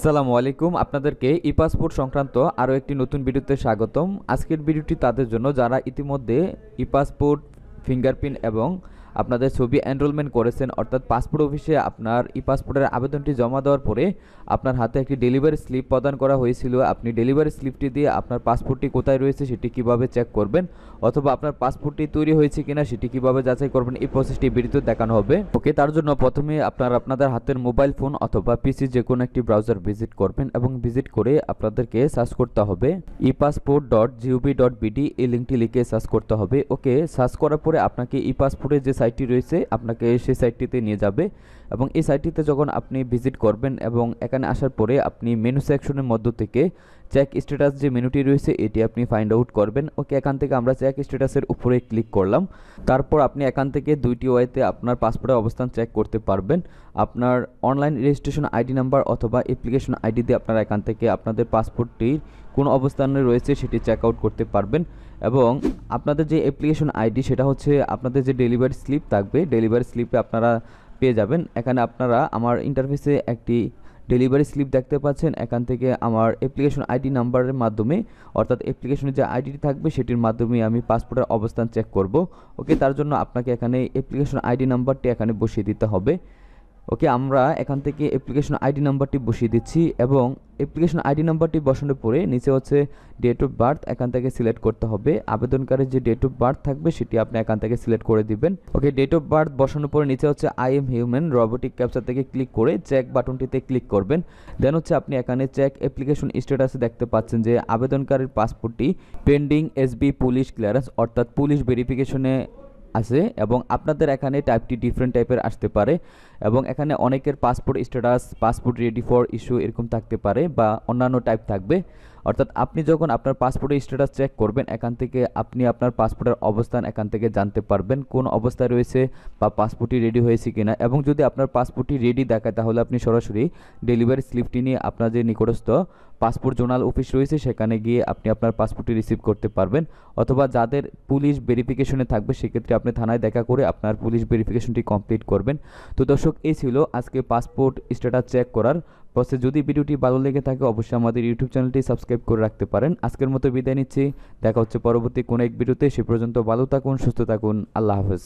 আসসালামু আলাইকুম। আপনাদেরকে ই পাসপোর্ট সংক্রান্ত আরও একটি নতুন ভিডিওতে স্বাগতম। আজকের ভিডিওটি তাদের জন্য যারা ইতিমধ্যে ই পাসপোর্ট ফিঙ্গারপ্রিন্ট এবং আপনাদের ছবি এনরোলমেন্ট করেছেন, অর্থাৎ পাসপোর্ট অফিসে আপনার ই পাসপোর্টের আবেদনটি জমা দেওয়ার পরে আপনার হাতে একটি ডেলিভারি স্লিপ প্রদান করা হয়েছিল। আপনি ডেলিভারি স্লিপটি দিয়ে আপনার পাসপোর্টটি কোথায় রয়েছে সেটি কিভাবে চেক করবেন, অথবা আপনার পাসপোর্টটি তৈরি হয়েছে কিনা সেটি কিভাবে যাচাই করবেন, এই প্রসেসটি ভিডিওতে দেখানো হবে। ওকে, তার জন্য প্রথমে আপনাদের হাতের মোবাইল ফোন অথবা পিসি যে কোনো একটি ব্রাউজার ভিজিট করবেন এবং ভিজিট করে আপনাদেরকে সার্চ করতে হবে epassport.gov.bd, এই লিঙ্কটি লিখে সার্চ করতে হবে। ওকে, সার্চ করার পরে আপনাকে ই পাসপোর্টের যে সাইটটি রয়েছে আপনাকে সেই সাইটটিতে নিয়ে যাবে এবং এই সাইটটিতে যখন আপনি ভিজিট করবেন এবং এখানে আসার পরে আপনি মেনু সেকশনের মধ্য থেকে চেক স্ট্যাটাস যে মেনুটি রয়েছে এটি আপনি ফাইন্ড আউট করবেন। ওকে, এখান থেকে আমরা চেক স্ট্যাটাসের উপরে ক্লিক করলাম। তারপর আপনি এখান থেকে দুইটি ওয়েতে আপনার পাসপোর্টের অবস্থান চেক করতে পারবেন। আপনার অনলাইন রেজিস্ট্রেশন আইডি নাম্বার অথবা অ্যাপ্লিকেশন আইডি দিয়ে আপনারা এখান থেকে আপনাদের পাসপোর্টটির কোন অবস্থানে রয়েছে সেটি চেক আউট করতে পারবেন। এবং আপনাদের যে অ্যাপ্লিকেশন আইডি সেটা হচ্ছে আপনাদের যে ডেলিভারি স্লিপ থাকবে, ডেলিভারি স্লিপে আপনারা পেয়ে যাবেন। এখানে আপনারা আমার ইন্টারফেসে একটি ডেলিভারি স্লিপ দেখতে পাচ্ছেন। এখান থেকে আমার অ্যাপ্লিকেশন আইডি নাম্বারের মাধ্যমে, অর্থাৎ অ্যাপ্লিকেশনের যে আইডিটি থাকবে সেটির মাধ্যমে আমি পাসপোর্টের অবস্থান চেক করব। ওকে, তার জন্য আপনাকে এখানে অ্যাপ্লিকেশন আইডি নাম্বারটি এখানে বসিয়ে দিতে হবে। ওকে, আমরা এখান থেকে অ্যাপ্লিকেশন আইডি নাম্বারটি বসিয়ে দিচ্ছি এবং অ্যাপ্লিকেশন আইডি নাম্বারটি বসানোর পরে নিচে হচ্ছে ডেট অফ বার্থ, এখান থেকে সিলেক্ট করতে হবে। আবেদনকারীর যে ডেট অফ বার্থ থাকবে সেটি আপনি এখান থেকে সিলেক্ট করে দিবেন। ওকে, ডেট অফ বার্থ বসানোর পরে নিচে হচ্ছে I am human robotic capture থেকে ক্লিক করে চেক বাটনটিতে ক্লিক করবেন। দেন হচ্ছে আপনি এখানে চেক অ্যাপ্লিকেশন স্ট্যাটাসে দেখতে পাচ্ছেন যে আবেদনকারীর পাসপোর্টটি পেন্ডিং এসবি পুলিশ ক্লিয়ারেন্স, অর্থাৎ পুলিশ ভেরিফিকেশনে আছে এবং আপনাদের এখানে টাইপটি ডিফারেন্ট টাইপের আসতে পারে এবং এখানে অনেকের passport status passport ready for issue এরকম থাকতে পারে বা অন্যান্য টাইপ থাকবে। অর্থাৎ আপনি যখন আপনার পাসপোর্টের স্ট্যাটাস চেক করবেন এখান থেকে আপনি আপনার পাসপোর্টের অবস্থান এখান থেকে জানতে পারবেন কোন অবস্থায় রয়েছে বা পাসপোর্টটি রেডি হয়েছে কিনা। এবং যদি আপনার পাসপোর্টটি রেডি দেখায় তাহলে আপনি সরাসরি ডেলিভারি স্লিপটি নিয়ে আপনার যে নিকটস্থ পাসপোর্ট জোনাল অফিস রয়েছে সেখানে গিয়ে আপনি আপনার পাসপোর্টটি রিসিভ করতে পারবেন। অথবা যাদের পুলিশ ভেরিফিকেশনে থাকবে সেক্ষেত্রে আপনি থানায় দেখা করে আপনার পুলিশ ভেরিফিকেশনটি কমপ্লিট করবেন। তো দর্শক, এই ছিল আজকে পাসপোর্ট স্ট্যাটাস চেক করার প্রসেস। যদি ভিডিওটি ভালো লেগে থাকে অবশ্যই আমাদের ইউটিউব চ্যানেলটি সাবস্ক্রাইব করে রাখতে পারেন। আজকের মতো বিদায় নিচ্ছি, দেখা হচ্ছে পরবর্তী কোনো এক ভিডিওতে। সে পর্যন্ত ভালো থাকুন, সুস্থ থাকুন, আল্লাহ হাফেজ।